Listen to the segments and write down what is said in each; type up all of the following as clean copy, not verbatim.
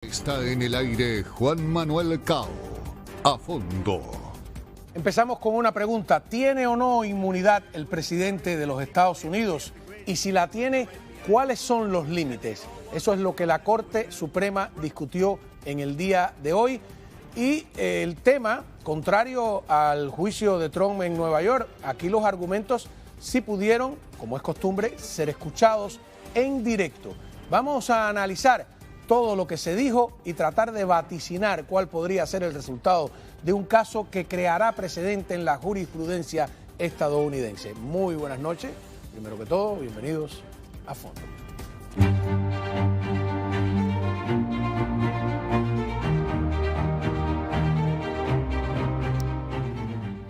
Está en el aire Juan Manuel Cao. A fondo. Empezamos con una pregunta. ¿Tiene o no inmunidad el presidente de los Estados Unidos? Y si la tiene, ¿cuáles son los límites? Eso es lo que la Corte Suprema discutió en el día de hoy. Y el tema, contrario al juicio de Trump en Nueva York, aquí los argumentos sí pudieron, como es costumbre, ser escuchados en directo. Vamos a analizar todo lo que se dijo y tratar de vaticinar cuál podría ser el resultado de un caso que creará precedente en la jurisprudencia estadounidense. Muy buenas noches. Primero que todo, bienvenidos a Fondo.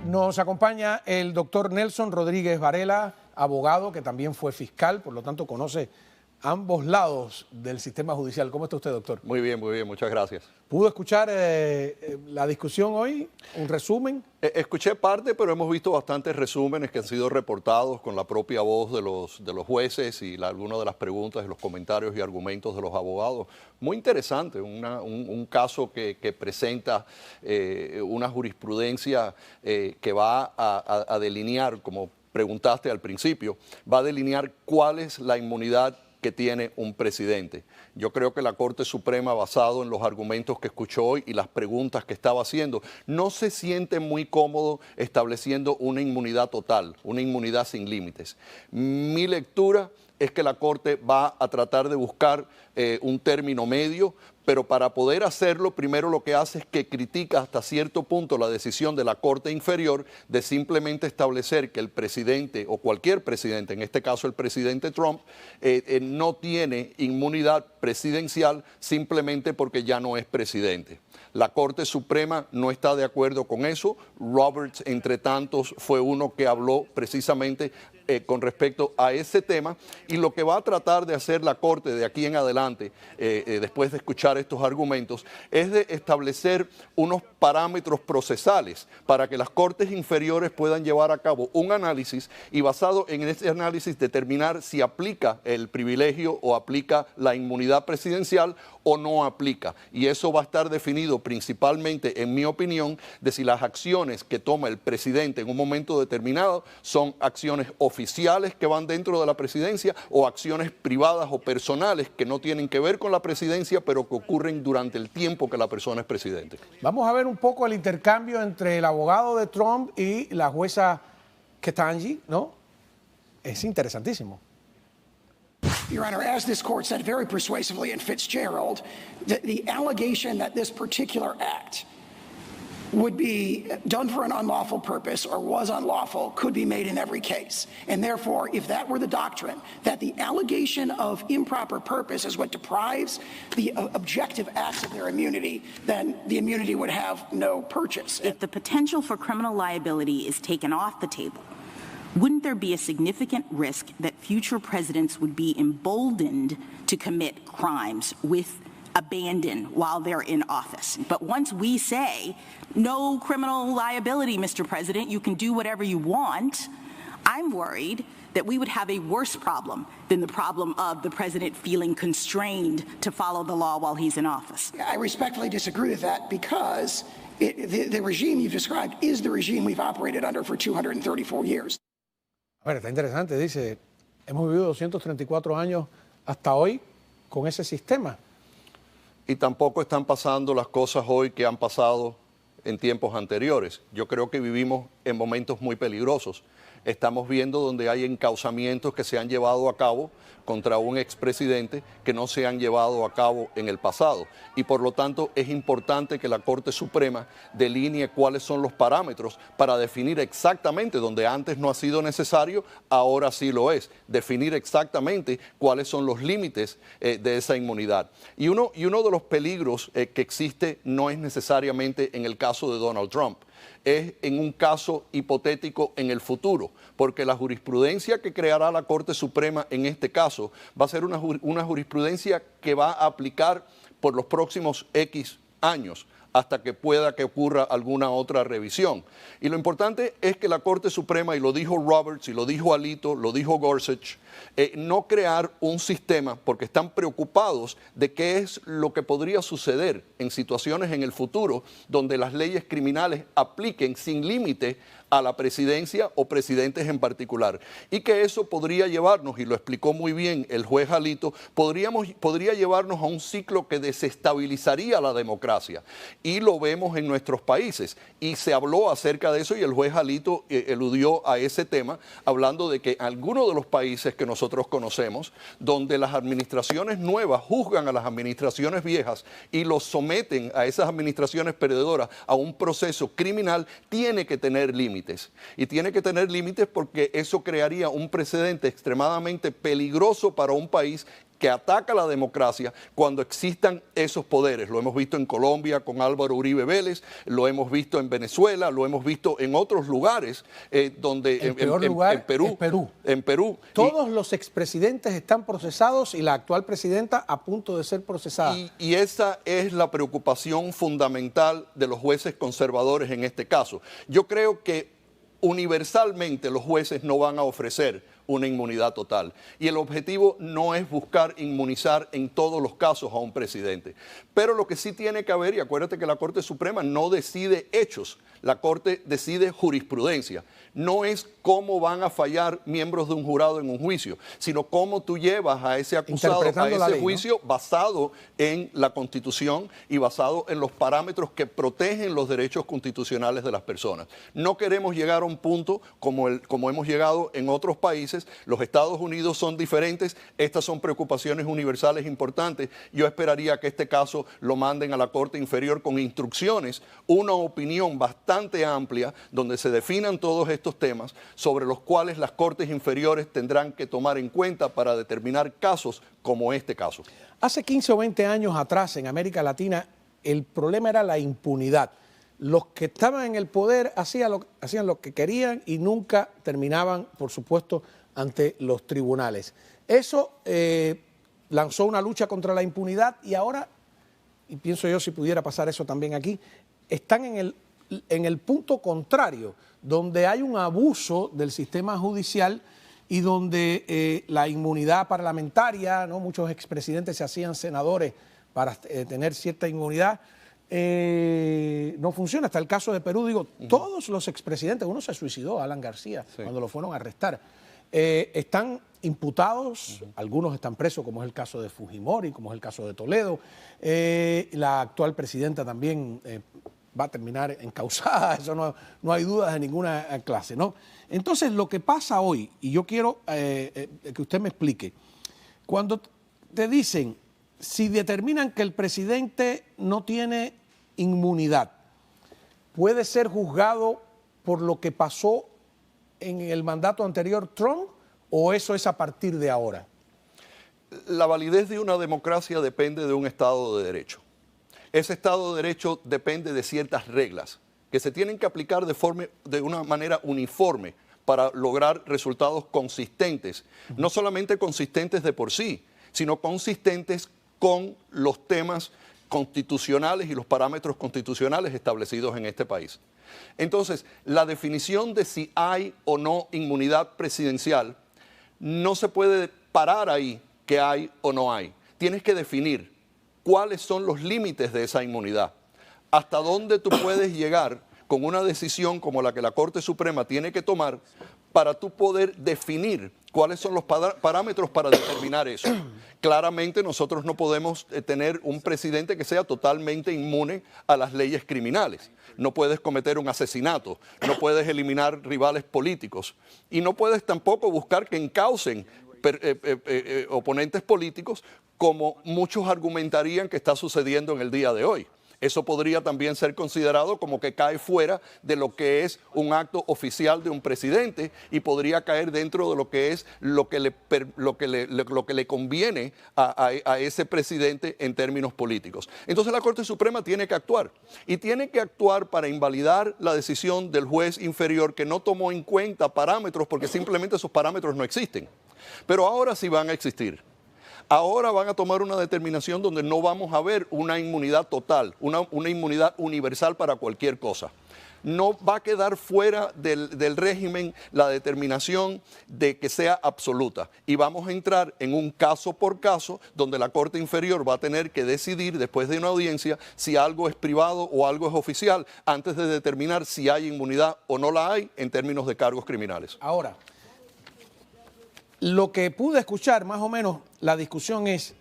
Nos acompaña el doctor Nelson Rodríguez Varela, abogado que también fue fiscal, por lo tanto conoce ambos lados del sistema judicial. ¿Cómo está usted, doctor? Muy bien, muchas gracias. ¿Pudo escuchar la discusión hoy? ¿Un resumen? Escuché parte, pero hemos visto bastantes resúmenes que han sido reportados con la propia voz de los jueces y algunas de las preguntas, los comentarios y argumentos de los abogados. Muy interesante, un caso que presenta una jurisprudencia que va a delinear, como preguntaste al principio, va a delinear cuál es la inmunidad que tiene un presidente. Yo creo que la Corte Suprema, basado en los argumentos que escuchó hoy y las preguntas que estaba haciendo, no se siente muy cómodo estableciendo una inmunidad total, una inmunidad sin límites. Mi lectura es que la Corte va a tratar de buscar un término medio, pero para poder hacerlo, primero lo que hace es que critica hasta cierto punto la decisión de la Corte Inferior de simplemente establecer que el presidente o cualquier presidente, en este caso el presidente Trump, no tiene inmunidad presidencial simplemente porque ya no es presidente. La Corte Suprema no está de acuerdo con eso. Roberts, entre tantos, fue uno que habló precisamente con respecto a ese tema, y lo que va a tratar de hacer la Corte de aquí en adelante, después de escuchar estos argumentos, es de establecer unos parámetros procesales para que las Cortes inferiores puedan llevar a cabo un análisis y, basado en ese análisis, determinar si aplica el privilegio o aplica la inmunidad presidencial o no aplica. Y eso va a estar definido principalmente, en mi opinión, de si las acciones que toma el presidente en un momento determinado son acciones oficiales que van dentro de la presidencia o acciones privadas o personales que no tienen que ver con la presidencia, pero que ocurren durante el tiempo que la persona es presidente. Vamos a ver un poco el intercambio entre el abogado de Trump y la jueza Ketanji, ¿no? Es interesantísimo. Your Honor, as this court said very persuasively in Fitzgerald, the allegation that this particular act would be done for an unlawful purpose or was unlawful could be made in every case. And therefore, if that were the doctrine, that the allegation of improper purpose is what deprives the objective acts of their immunity, then the immunity would have no purchase. If the potential for criminal liability is taken off the table, wouldn't there be a significant risk that future presidents would be emboldened to commit crimes with abandon while they're in office? But once we say, no criminal liability, Mr. President, you can do whatever you want, I'm worried that we would have a worse problem than the problem of the president feeling constrained to follow the law while he's in office. I respectfully disagree with that because the regime you've described is the regime we've operated under for 234 years. A ver, está interesante, dice, hemos vivido 234 años hasta hoy con ese sistema. Y tampoco están pasando las cosas hoy que han pasado en tiempos anteriores. Yo creo que vivimos en momentos muy peligrosos. Estamos viendo donde hay encauzamientos que se han llevado a cabo contra un expresidente que no se han llevado a cabo en el pasado. Y por lo tanto es importante que la Corte Suprema delinee cuáles son los parámetros para definir exactamente, donde antes no ha sido necesario, ahora sí lo es, definir exactamente cuáles son los límites de esa inmunidad. Y uno de los peligros que existe no es necesariamente en el caso de Donald Trump. Es en un caso hipotético en el futuro, porque la jurisprudencia que creará la Corte Suprema en este caso va a ser una jurisprudencia que va a aplicar por los próximos X años. hasta que pueda que ocurra alguna otra revisión. Y lo importante es que la Corte Suprema, y lo dijo Roberts, y lo dijo Alito, lo dijo Gorsuch, no crear un sistema porque están preocupados de qué es lo que podría suceder en situaciones en el futuro donde las leyes criminales apliquen sin límite a la presidencia o presidentes en particular. Y que eso podría llevarnos, y lo explicó muy bien el juez Alito, podría llevarnos a un ciclo que desestabilizaría la democracia. Y lo vemos en nuestros países. Y se habló acerca de eso y el juez Alito eludió a ese tema, hablando de que algunos de los países que nosotros conocemos, donde las administraciones nuevas juzgan a las administraciones viejas y los someten a esas administraciones perdedoras a un proceso criminal, tiene que tener límites. Y tiene que tener límites porque eso crearía un precedente extremadamente peligroso para un país que ataca la democracia cuando existan esos poderes. Lo hemos visto en Colombia con Álvaro Uribe Vélez, lo hemos visto en Venezuela, lo hemos visto en otros lugares donde el peor lugar en Perú, es Perú. En Perú. Todos los expresidentes están procesados y la actual presidenta a punto de ser procesada. Y esa es la preocupación fundamental de los jueces conservadores en este caso. Yo creo que universalmente los jueces no van a ofrecer una inmunidad total. Y el objetivo no es buscar inmunizar en todos los casos a un presidente. Pero lo que sí tiene que haber, y acuérdate que la Corte Suprema no decide hechos, la Corte decide jurisprudencia. No es cómo van a fallar miembros de un jurado en un juicio, sino cómo tú llevas a ese acusado a ese juicio, ¿no?, basado en la Constitución y basado en los parámetros que protegen los derechos constitucionales de las personas. No queremos llegar a un punto como hemos llegado en otros países. Los Estados Unidos son diferentes, estas son preocupaciones universales importantes. Yo esperaría que este caso lo manden a la Corte Inferior con instrucciones, una opinión bastante amplia donde se definan todos estos temas sobre los cuales las Cortes Inferiores tendrán que tomar en cuenta para determinar casos como este caso. Hace 15 o 20 años atrás en América Latina el problema era la impunidad. Los que estaban en el poder hacían lo que querían y nunca terminaban, por supuesto, ante los tribunales. Eso lanzó una lucha contra la impunidad y ahora, y pienso yo si pudiera pasar eso también aquí, están en el punto contrario, donde hay un abuso del sistema judicial y donde la inmunidad parlamentaria, ¿no?, muchos expresidentes se hacían senadores para tener cierta inmunidad, no funciona. Hasta el caso de Perú, digo, todos los expresidentes, uno se suicidó, Alan García, cuando lo fueron a arrestar, están imputados, algunos están presos, como es el caso de Fujimori, como es el caso de Toledo, la actual presidenta también va a terminar encausada, eso no hay dudas de ninguna clase, ¿no? Entonces, lo que pasa hoy, y yo quiero que usted me explique, cuando te dicen, si determinan que el presidente no tiene inmunidad, ¿puede ser juzgado por lo que pasó en el mandato anterior Trump o eso es a partir de ahora? La validez de una democracia depende de un Estado de Derecho. Ese Estado de Derecho depende de ciertas reglas que se tienen que aplicar de una manera uniforme para lograr resultados consistentes. No solamente consistentes de por sí, sino consistentes con los temas constitucionales y los parámetros constitucionales establecidos en este país. Entonces, la definición de si hay o no inmunidad presidencial no se puede parar ahí que hay o no hay. Tienes que definir cuáles son los límites de esa inmunidad, hasta dónde tú puedes llegar con una decisión como la que la Corte Suprema tiene que tomar para tú poder definir cuáles son los parámetros para determinar eso. Claramente nosotros no podemos tener un presidente que sea totalmente inmune a las leyes criminales. No puedes cometer un asesinato, no puedes eliminar rivales políticos y no puedes tampoco buscar que encaucen oponentes políticos como muchos argumentarían que está sucediendo en el día de hoy. Eso podría también ser considerado como que cae fuera de lo que es un acto oficial de un presidente y podría caer dentro de lo que es lo que le conviene a ese presidente en términos políticos. Entonces la Corte Suprema tiene que actuar y tiene que actuar para invalidar la decisión del juez inferior que no tomó en cuenta parámetros porque simplemente esos parámetros no existen. Pero ahora sí van a existir. Ahora van a tomar una determinación donde no vamos a ver una inmunidad total, una inmunidad universal para cualquier cosa. No va a quedar fuera del régimen la determinación de que sea absoluta. Y vamos a entrar en un caso por caso donde la Corte Inferior va a tener que decidir después de una audiencia si algo es privado o algo es oficial antes de determinar si hay inmunidad o no la hay en términos de cargos criminales. Ahora, lo que pude escuchar más o menos la discusión es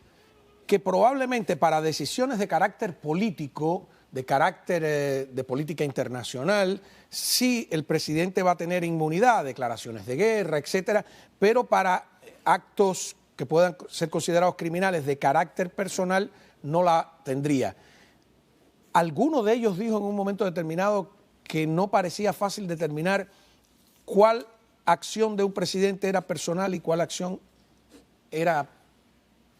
que probablemente para decisiones de carácter político, de carácter de política internacional, sí el presidente va a tener inmunidad, declaraciones de guerra, etcétera, pero para actos que puedan ser considerados criminales de carácter personal no la tendría. Alguno de ellos dijo en un momento determinado que no parecía fácil determinar cuál acción de un presidente era personal y cuál acción era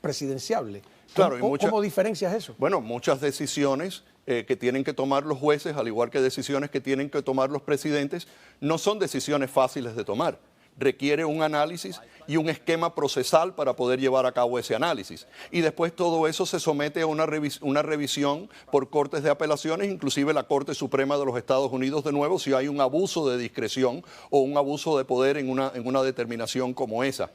presidenciable. Claro, ¿Cómo diferencias eso? Bueno, muchas decisiones que tienen que tomar los jueces, al igual que decisiones que tienen que tomar los presidentes, no son decisiones fáciles de tomar. Requiere un análisis y un esquema procesal para poder llevar a cabo ese análisis. Y después todo eso se somete a una revisión por cortes de apelaciones, inclusive la Corte Suprema de los Estados Unidos de nuevo, si hay un abuso de discreción o un abuso de poder en una determinación como esa.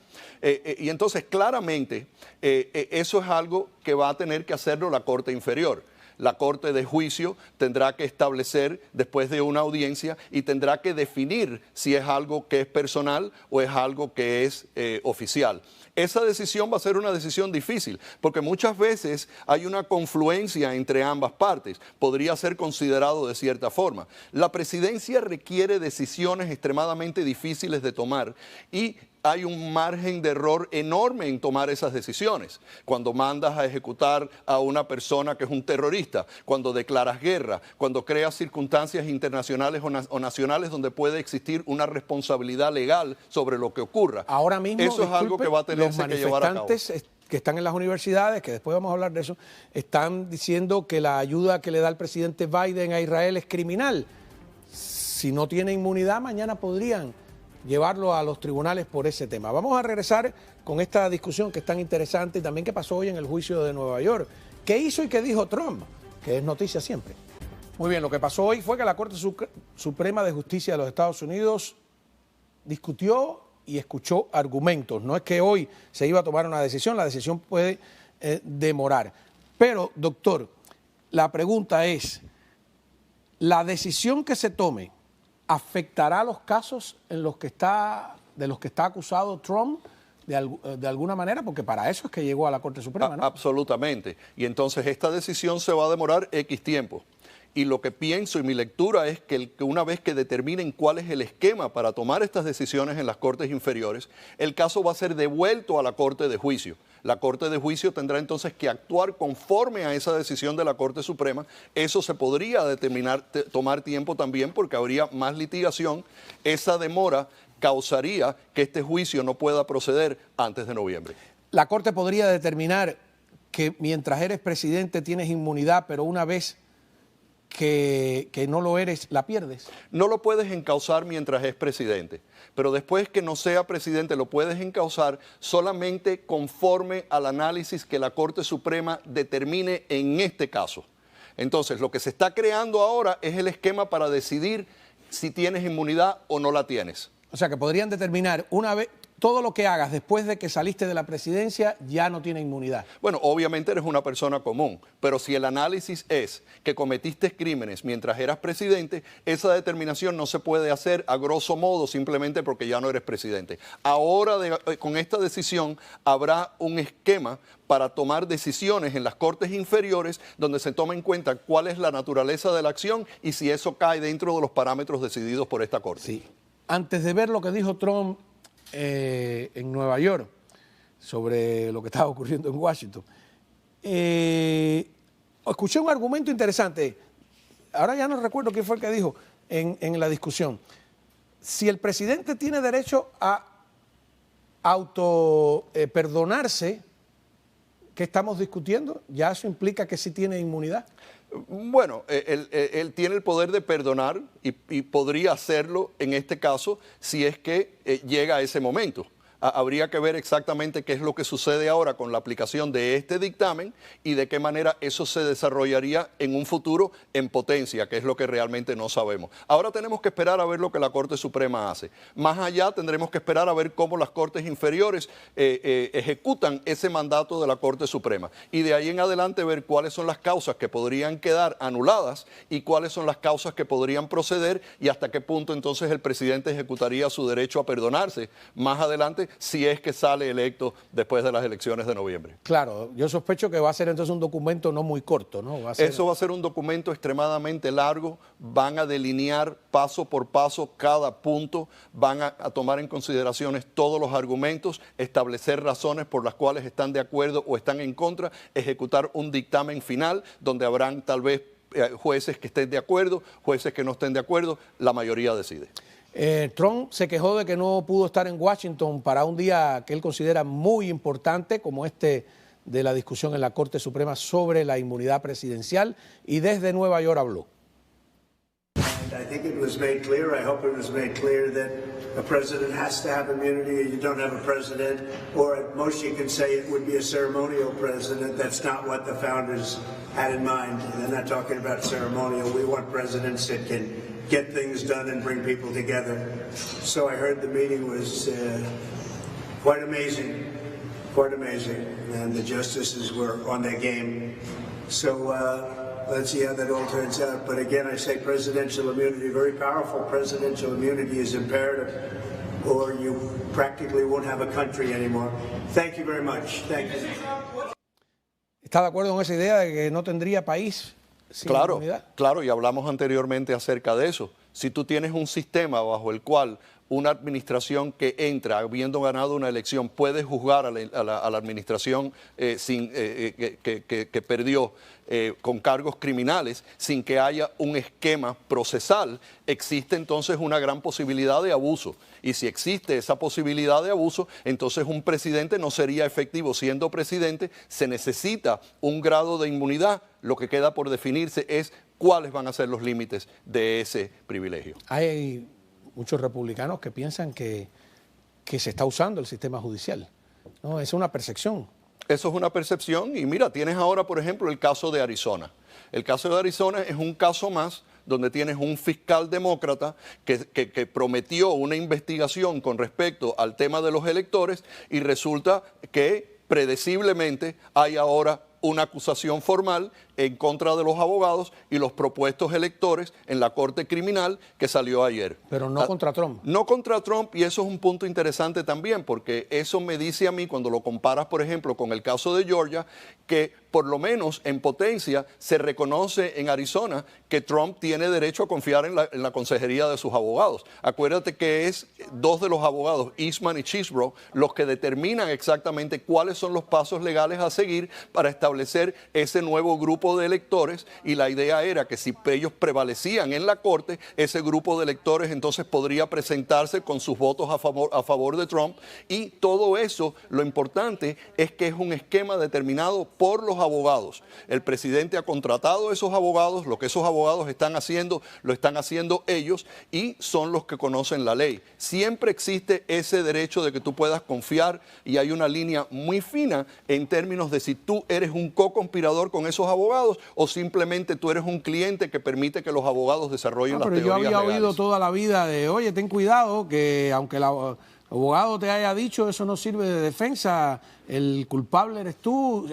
Y entonces claramente eso es algo que va a tener que hacerlo la Corte Inferior. La Corte de Juicio tendrá que establecer después de una audiencia y tendrá que definir si es algo que es personal o es algo que es oficial. Esa decisión va a ser una decisión difícil porque muchas veces hay una confluencia entre ambas partes. Podría ser considerado de cierta forma. La presidencia requiere decisiones extremadamente difíciles de tomar y hay un margen de error enorme en tomar esas decisiones. Cuando mandas a ejecutar a una persona que es un terrorista, cuando declaras guerra, cuando creas circunstancias internacionales o nacionales donde puede existir una responsabilidad legal sobre lo que ocurra. Ahora mismo, eso es algo que va a tenerse que llevar a cabo. Los manifestantes que están en las universidades, que después vamos a hablar de eso, están diciendo que la ayuda que le da el presidente Biden a Israel es criminal. Si no tiene inmunidad, mañana podrían llevarlo a los tribunales por ese tema. Vamos a regresar con esta discusión que es tan interesante y también qué pasó hoy en el juicio de Nueva York. ¿Qué hizo y qué dijo Trump? Que es noticia siempre. Muy bien, lo que pasó hoy fue que la Corte Suprema de Justicia de los Estados Unidos discutió y escuchó argumentos. No es que hoy se iba a tomar una decisión, la decisión puede demorar. Pero, doctor, la pregunta es, ¿la decisión que se tome afectará los casos de los que está acusado Trump de alguna manera? Porque para eso es que llegó a la Corte Suprema, ¿no? Absolutamente. Y entonces esta decisión se va a demorar X tiempo. Y lo que pienso y mi lectura es que una vez que determinen cuál es el esquema para tomar estas decisiones en las Cortes inferiores, el caso va a ser devuelto a la Corte de Juicio. La Corte de Juicio tendrá entonces que actuar conforme a esa decisión de la Corte Suprema. Eso se podría tomar tiempo también porque habría más litigación. Esa demora causaría que este juicio no pueda proceder antes de noviembre. La Corte podría determinar que mientras eres presidente tienes inmunidad, pero una vez que no lo eres, la pierdes. No lo puedes encausar mientras es presidente, pero después que no sea presidente lo puedes encausar solamente conforme al análisis que la Corte Suprema determine en este caso. Entonces, lo que se está creando ahora es el esquema para decidir si tienes inmunidad o no la tienes. O sea, que podrían determinar una vez, todo lo que hagas después de que saliste de la presidencia ya no tiene inmunidad. Bueno, obviamente eres una persona común, pero si el análisis es que cometiste crímenes mientras eras presidente, esa determinación no se puede hacer a grosso modo simplemente porque ya no eres presidente. Ahora, con esta decisión, habrá un esquema para tomar decisiones en las Cortes inferiores donde se toma en cuenta cuál es la naturaleza de la acción y si eso cae dentro de los parámetros decididos por esta Corte. Sí. Antes de ver lo que dijo Trump en Nueva York sobre lo que estaba ocurriendo en Washington, escuché un argumento interesante. Ahora ya no recuerdo quién fue el que dijo en la discusión. Si el presidente tiene derecho a perdonarse, ¿qué estamos discutiendo? ¿Ya eso implica que sí tiene inmunidad? Bueno, él tiene el poder de perdonar y podría hacerlo en este caso si es que llega a ese momento. habría que ver exactamente qué es lo que sucede ahora con la aplicación de este dictamen y de qué manera eso se desarrollaría en un futuro en potencia, que es lo que realmente no sabemos. Ahora tenemos que esperar a ver lo que la Corte Suprema hace. Más allá tendremos que esperar a ver cómo las Cortes inferiores ejecutan ese mandato de la Corte Suprema. Y de ahí en adelante ver cuáles son las causas que podrían quedar anuladas y cuáles son las causas que podrían proceder y hasta qué punto entonces el presidente ejecutaría su derecho a perdonarse más adelante si es que sale electo después de las elecciones de noviembre. Claro, yo sospecho que va a ser entonces un documento no muy corto, ¿no? Eso va a ser un documento extremadamente largo, van a delinear paso por paso cada punto, van a tomar en consideraciones todos los argumentos, establecer razones por las cuales están de acuerdo o están en contra, ejecutar un dictamen final donde habrán tal vez jueces que estén de acuerdo, jueces que no estén de acuerdo, la mayoría decide. Trump se quejó de que no pudo estar en Washington para un día que él considera muy importante, como este de la discusión en la Corte Suprema sobre la inmunidad presidencial, y desde Nueva York habló. I think it was made clear, I hope it was made clear that a president has to have immunity or you don't have a president, or at most you can say it would be a ceremonial president. That's not what the founders had in mind. They're not talking about ceremonial. We want presidents that can get things done and bring people together. So I heard the meeting was quite amazing, and the justices were on their game. So let's see how that all turns out. But again, I say presidential immunity, very powerful. Presidential immunity is imperative, or you practically won't have a country anymore. Thank you very much. Thank you. ¿Está de acuerdo con esa idea de que no tendría país sin inmunidad? Claro, y hablamos anteriormente acerca de eso. Si tú tienes un sistema bajo el cual una administración que entra habiendo ganado una elección puede juzgar a la administración que perdió con cargos criminales sin que haya un esquema procesal, existe entonces una gran posibilidad de abuso. Y si existe esa posibilidad de abuso, entonces un presidente no sería efectivo siendo presidente, se necesita un grado de inmunidad. Lo que queda por definirse es cuáles van a ser los límites de ese privilegio. Hay muchos republicanos que piensan que se está usando el sistema judicial, ¿no? Es una percepción. Eso es una percepción y mira, tienes ahora, por ejemplo, el caso de Arizona. El caso de Arizona es un caso más donde tienes un fiscal demócrata que prometió una investigación con respecto al tema de los electores y resulta que predeciblemente hay ahora una acusación formal en contra de los abogados y los propuestos electores en la Corte Criminal que salió ayer. Pero no contra Trump. No contra Trump, y eso es un punto interesante también, porque eso me dice a mí, cuando lo comparas, por ejemplo, con el caso de Georgia, que por lo menos en potencia se reconoce en Arizona que Trump tiene derecho a confiar en la consejería de sus abogados. Acuérdate que es dos de los abogados, Eastman y Chesebro, los que determinan exactamente cuáles son los pasos legales a seguir para establecer ese nuevo grupo de electores, y la idea era que si ellos prevalecían en la Corte, ese grupo de electores entonces podría presentarse con sus votos a favor de Trump, y todo eso, lo importante es que es un esquema determinado por los abogados. El presidente ha contratado a esos abogados, lo que esos abogados están haciendo, lo están haciendo ellos y son los que conocen la ley. Siempre existe ese derecho de que tú puedas confiar y hay una línea muy fina en términos de si tú eres un co-conspirador con esos abogados o simplemente tú eres un cliente que permite que los abogados desarrollen las teorías legales. Pero yo había oído toda la vida de, oye, ten cuidado, que aunque el abogado te haya dicho, eso no sirve de defensa, el culpable eres tú.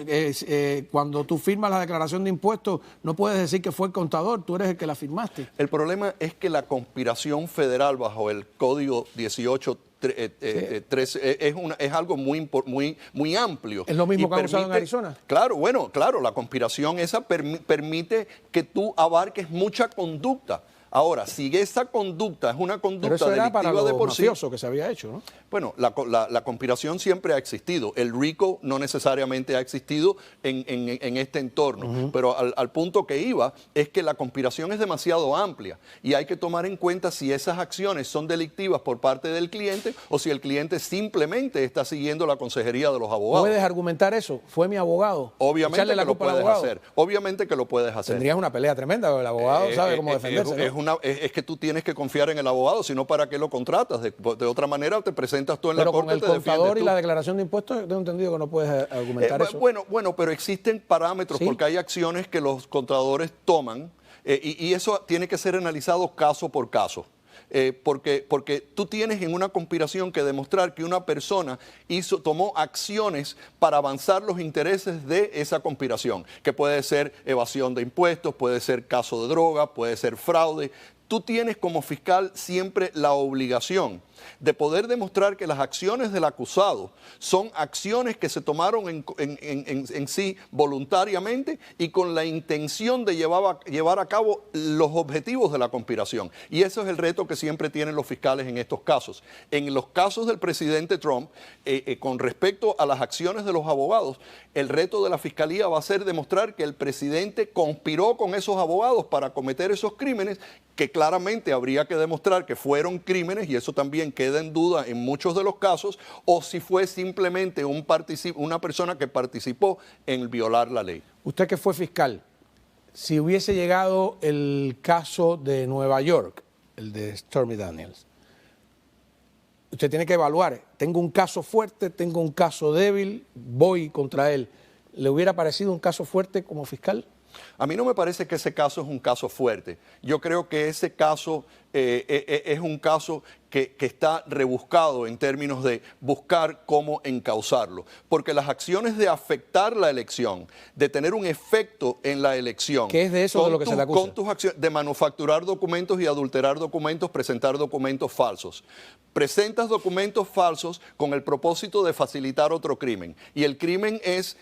Cuando tú firmas la declaración de impuestos, no puedes decir que fue el contador, tú eres el que la firmaste. El problema es que la conspiración federal bajo el Código 1813 es algo muy amplio. ¿Es lo mismo que han usado en Arizona? Claro, bueno, claro, la conspiración esa permite que tú abarques mucha conducta. Ahora, si esa conducta es una conducta delictiva de por sí, que se había hecho, ¿no? Bueno, la conspiración siempre ha existido. El RICO no necesariamente ha existido en este entorno. Pero al punto que iba es que la conspiración es demasiado amplia y hay que tomar en cuenta si esas acciones son delictivas por parte del cliente o si el cliente simplemente está siguiendo la consejería de los abogados. ¿Puedes argumentar eso? Fue mi abogado. Obviamente que lo puedes hacer. Obviamente que lo puedes hacer. Tendrías una pelea tremenda, porque el abogado sabe cómo defenderse, ¿no? es que tú tienes que confiar en el abogado, sino para qué lo contratas. De otra manera te presentas tú en la Pero corte. con el contador y la declaración de impuestos, tengo entendido que no puedes argumentar eso. Bueno, pero existen parámetros, ¿Sí? porque hay acciones que los contadores toman y eso tiene que ser analizado caso por caso. Porque tú tienes en una conspiración que demostrar que una persona tomó acciones para avanzar los intereses de esa conspiración, que puede ser evasión de impuestos, puede ser caso de droga, puede ser fraude. Tú tienes como fiscal siempre la obligación de poder demostrar que las acciones del acusado son acciones que se tomaron en sí voluntariamente y con la intención de llevar a cabo los objetivos de la conspiración. Y ese es el reto que siempre tienen los fiscales en estos casos. En los casos del presidente Trump, con respecto a las acciones de los abogados, el reto de la fiscalía va a ser demostrar que el presidente conspiró con esos abogados para cometer esos crímenes, que claramente habría que demostrar que fueron crímenes, y eso también queda en duda en muchos de los casos, o si fue simplemente una persona que participó en violar la ley. Usted que fue fiscal, si hubiese llegado el caso de Nueva York, el de Stormy Daniels, usted tiene que evaluar, tengo un caso fuerte, tengo un caso débil, voy contra él. ¿Le hubiera parecido un caso fuerte como fiscal? A mí no me parece que ese caso es un caso fuerte. Yo creo que ese caso es un caso que está rebuscado en términos de buscar cómo encauzarlo. Porque las acciones de afectar la elección, de tener un efecto en la elección. ¿Qué es de eso de lo que se le acusa? Con tus acciones de manufacturar documentos y adulterar documentos, presentar documentos falsos. Presentas documentos falsos con el propósito de facilitar otro crimen. Y el crimen es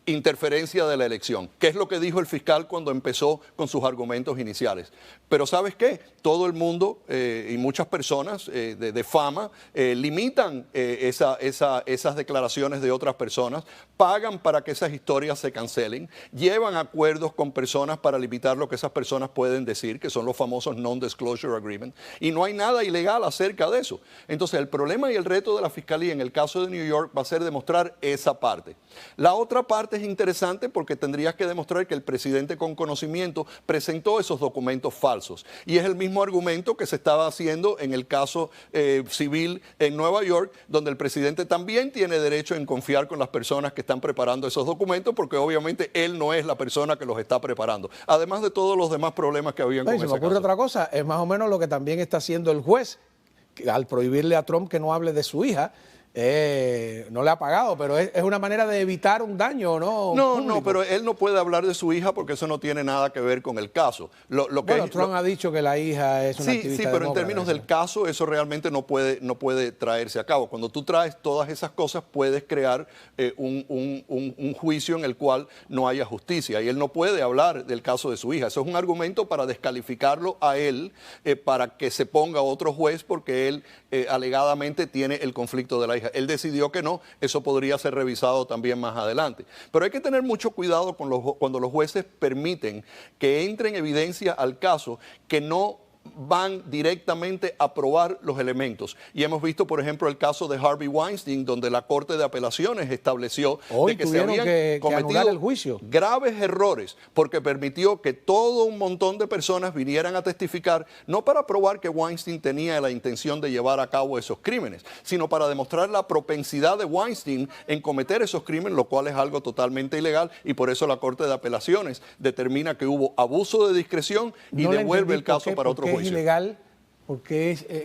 interferencia de la elección, que es lo que dijo el fiscal cuando empezó con sus argumentos iniciales. Pero ¿sabes qué? Todo el mundo y muchas personas de fama limitan esas declaraciones de otras personas, pagan para que esas historias se cancelen, llevan acuerdos con personas para limitar lo que esas personas pueden decir, que son los famosos non-disclosure agreements, y no hay nada ilegal acerca de eso. Entonces el problema y el reto de la fiscalía en el caso de New York va a ser demostrar esa parte. La otra parte es interesante porque tendrías que demostrar que el presidente con conocimiento presentó esos documentos falsos. Y es el mismo argumento que se estaba haciendo en el caso civil en Nueva York, donde el presidente también tiene derecho en confiar con las personas que están preparando esos documentos, porque obviamente él no es la persona que los está preparando. Además de todos los demás problemas que habían con ese caso. Se me ocurre otra cosa, es más o menos lo que también está haciendo el juez, que al prohibirle a Trump que no hable de su hija. No le ha pagado, pero es una manera de evitar un daño, ¿no? No, pero él no puede hablar de su hija porque eso no tiene nada que ver con el caso. Trump ha dicho que la hija es una activista. Sí, pero en términos del caso eso realmente no puede traerse a cabo. Cuando tú traes todas esas cosas puedes crear un juicio en el cual no haya justicia y él no puede hablar del caso de su hija. Eso es un argumento para descalificarlo a él, para que se ponga otro juez porque él alegadamente tiene el conflicto de la hija. Él decidió que no, eso podría ser revisado también más adelante. Pero hay que tener mucho cuidado cuando los jueces permiten que entre en evidencia al caso que no van directamente a probar los elementos. Y hemos visto, por ejemplo, el caso de Harvey Weinstein, donde la Corte de Apelaciones estableció de que se habían cometido el juicio. Graves errores, porque permitió que todo un montón de personas vinieran a testificar, no para probar que Weinstein tenía la intención de llevar a cabo esos crímenes, sino para demostrar la propensidad de Weinstein en cometer esos crímenes, lo cual es algo totalmente ilegal, y por eso la Corte de Apelaciones determina que hubo abuso de discreción y devuelve el caso para otro juicio. ¿Es ilegal?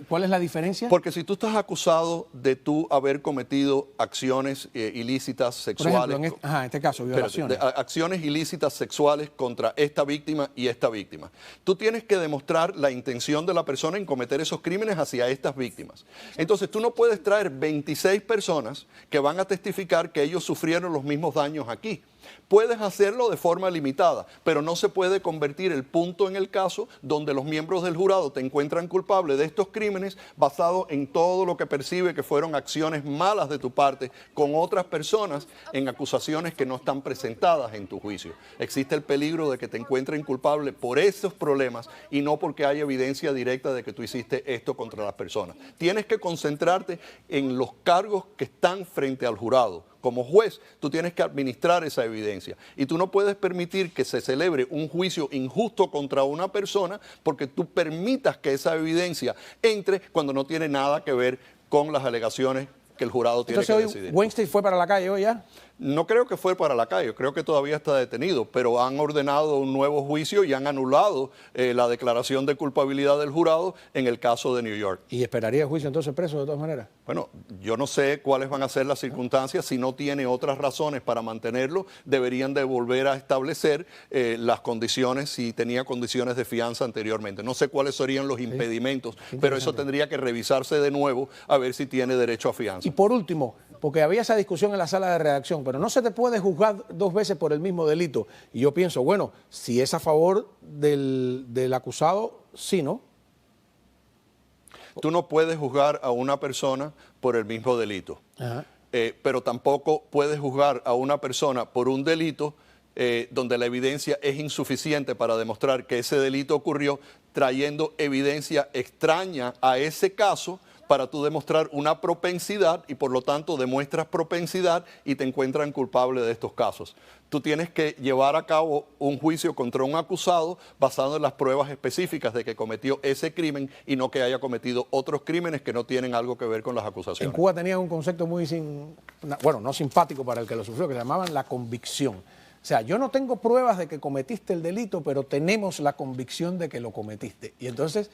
¿Cuál es la diferencia? Porque si tú estás acusado de tú haber cometido acciones ilícitas sexuales, por ejemplo, en este caso, violaciones. Acciones ilícitas sexuales contra esta víctima y esta víctima, tú tienes que demostrar la intención de la persona en cometer esos crímenes hacia estas víctimas. Entonces tú no puedes traer 26 personas que van a testificar que ellos sufrieron los mismos daños aquí. Puedes hacerlo de forma limitada, pero no se puede convertir el punto en el caso donde los miembros del jurado te encuentran culpable de estos crímenes basado en todo lo que percibe que fueron acciones malas de tu parte con otras personas en acusaciones que no están presentadas en tu juicio. Existe el peligro de que te encuentren culpable por esos problemas y no porque hay evidencia directa de que tú hiciste esto contra las personas. Tienes que concentrarte en los cargos que están frente al jurado, como juez, tú tienes que administrar esa evidencia. Y tú no puedes permitir que se celebre un juicio injusto contra una persona porque tú permitas que esa evidencia entre cuando no tiene nada que ver con las alegaciones que el jurado tiene que decidir. Entonces, ¿Weinstein fue para la calle hoy ya? No creo que fue para la calle, creo que todavía está detenido, pero han ordenado un nuevo juicio y han anulado la declaración de culpabilidad del jurado en el caso de New York. ¿Y esperaría el juicio entonces preso de todas maneras? Bueno, yo no sé cuáles van a ser las circunstancias. Si no tiene otras razones para mantenerlo, deberían de volver a establecer las condiciones, si tenía condiciones de fianza anteriormente. No sé cuáles serían los impedimentos, pero eso tendría que revisarse de nuevo a ver si tiene derecho a fianza. Y por último, porque había esa discusión en la sala de redacción, pero no se te puede juzgar dos veces por el mismo delito. Y yo pienso, bueno, si es a favor del acusado, sí, ¿no? Tú no puedes juzgar a una persona por el mismo delito, pero tampoco puedes juzgar a una persona por un delito donde la evidencia es insuficiente para demostrar que ese delito ocurrió, trayendo evidencia extraña a ese caso para tú demostrar una propensidad y por lo tanto demuestras propensidad y te encuentran culpable de estos casos. Tú tienes que llevar a cabo un juicio contra un acusado basado en las pruebas específicas de que cometió ese crimen y no que haya cometido otros crímenes que no tienen algo que ver con las acusaciones. En Cuba tenían un concepto muy no simpático para el que lo sufrió, que se llamaban la convicción. O sea, yo no tengo pruebas de que cometiste el delito, pero tenemos la convicción de que lo cometiste. Y entonces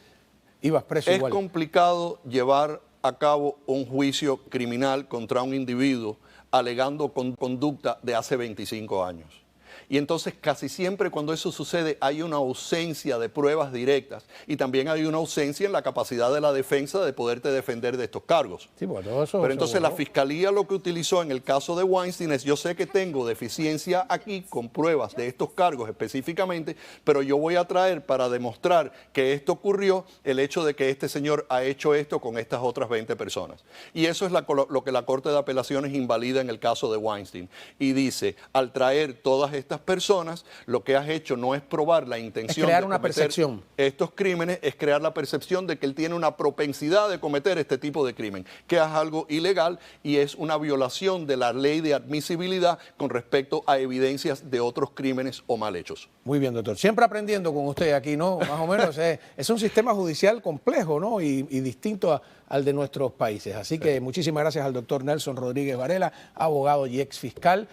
ibas preso igual. Es complicado llevar a cabo un juicio criminal contra un individuo alegando conducta de hace 25 años. Y entonces casi siempre cuando eso sucede hay una ausencia de pruebas directas y también hay una ausencia en la capacidad de la defensa de poderte defender de estos cargos. Sí, pues todo eso. Pero entonces la fiscalía lo que utilizó en el caso de Weinstein es: yo sé que tengo deficiencia aquí con pruebas de estos cargos específicamente, pero yo voy a traer para demostrar que esto ocurrió el hecho de que este señor ha hecho esto con estas otras 20 personas. Y eso es lo que la Corte de Apelaciones invalida en el caso de Weinstein. Y dice, al traer todas estas personas, lo que has hecho no es probar la intención crear de una cometer percepción. Estos crímenes, es crear la percepción de que él tiene una propensidad de cometer este tipo de crimen, que es algo ilegal y es una violación de la ley de admisibilidad con respecto a evidencias de otros crímenes o mal hechos. Muy bien, doctor. Siempre aprendiendo con usted aquí, ¿no? Más o menos es un sistema judicial complejo, ¿no? Y distinto al de nuestros países. Así que muchísimas gracias al doctor Nelson Rodríguez Varela, abogado y ex fiscal.